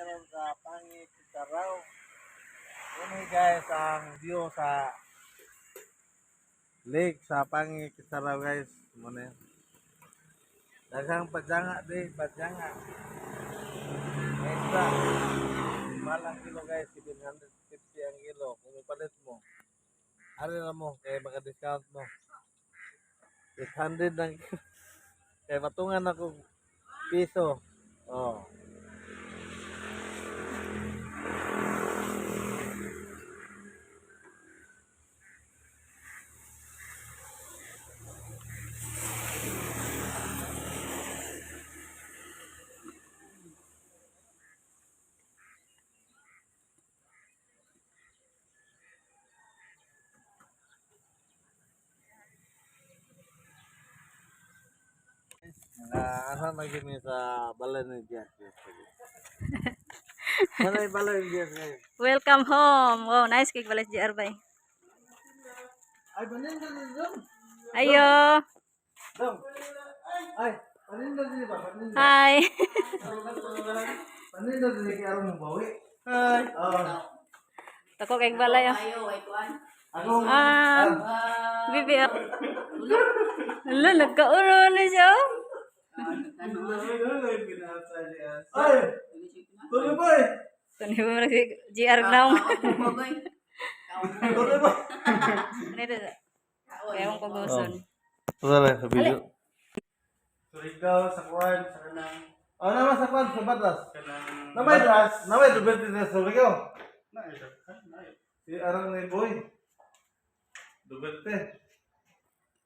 karon sa Pangitaraw. Ini guys ang view sa lake sa Pangitaraw guys. Muna yan. Daghang padjanga di, padjanga. Extra. Malang kilo guys, 750 ang kilo. Kung ipalit mo, ari na mo, kaya maka-discount mo. 800 ang kilo. Kaya matungan ako piso. Oh. Ano lagi ni sa balay ni Diaz. Ano yung balay ni Diaz ngayon? Welcome home. Wow, nice cake balas JR bay. Ay, paninda din dong. Ayo. Dong. Ay, paninda din ba? Paninda. Hi. Paninda din kaya mo bawi. Hi. Tako cake balay. Ako. Bibi. Ala, nagkauro na siya. Ay. Tuloy boy. Kani mo na si JR now. Tuloy boy. Nito. Kaya ko gusto. Wala sa video. So ikaw sa kwan sa kanang naman sa kwan sa batas. Namay Duterte na sa ikaw. Si Arang ni Boy. Duterte.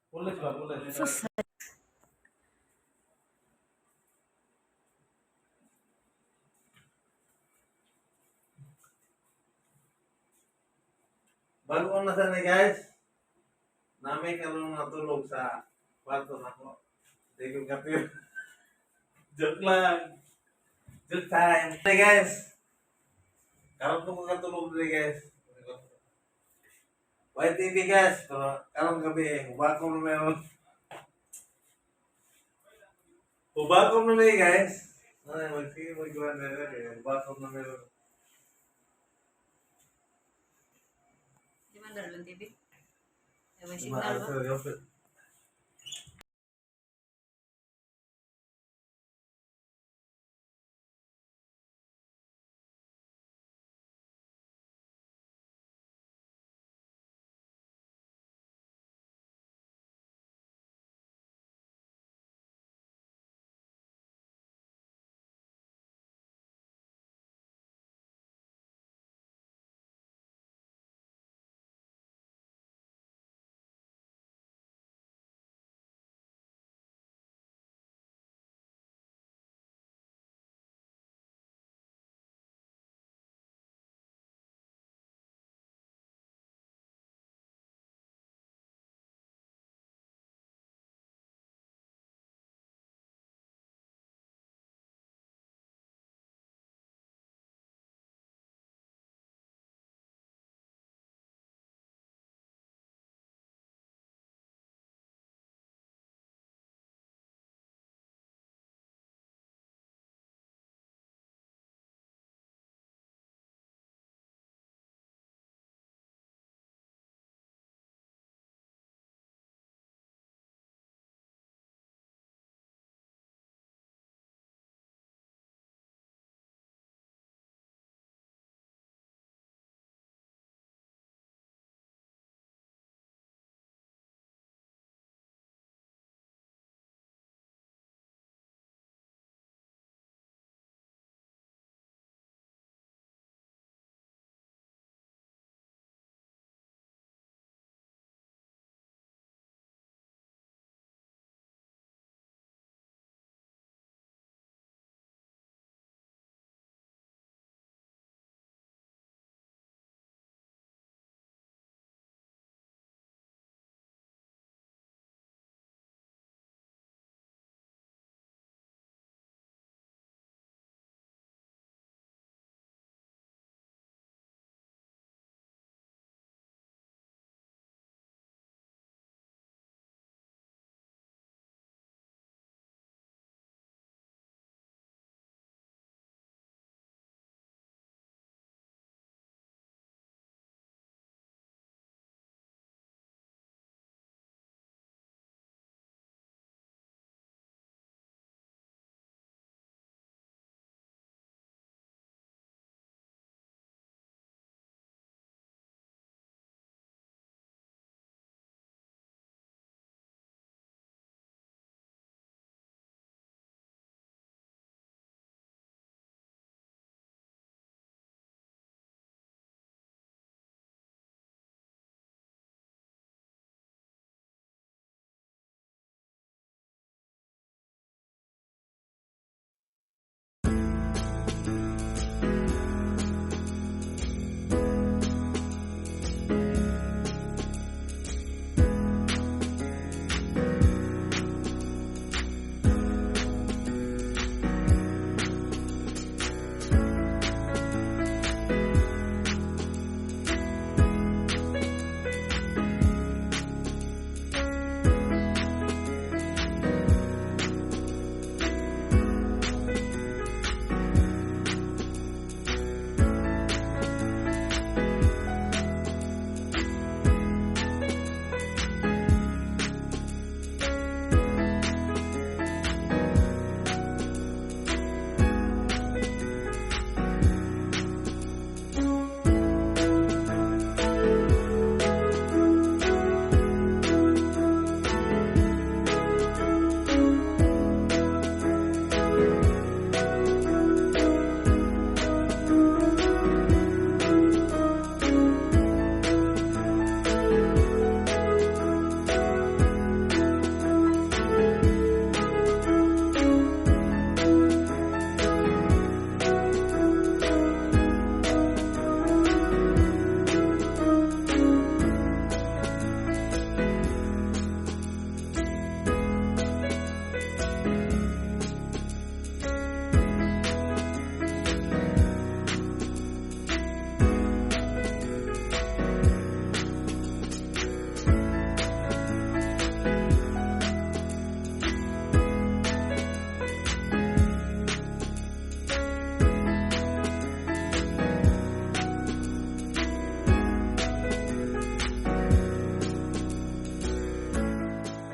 Pulis ba, pulis. Bago na sana guys. Namin karon natulog sa kwarto nako. Di ko kapir. Joke lang. Joke time. Hey guys. Karon ko katulog diri guys. YTV guys. Pero karon gabi ubakom na meron. Ubakom na may guys. Ay, sige magkuhan na rin. Ubakom na meron. Di man daron TV. May Signal signal ba?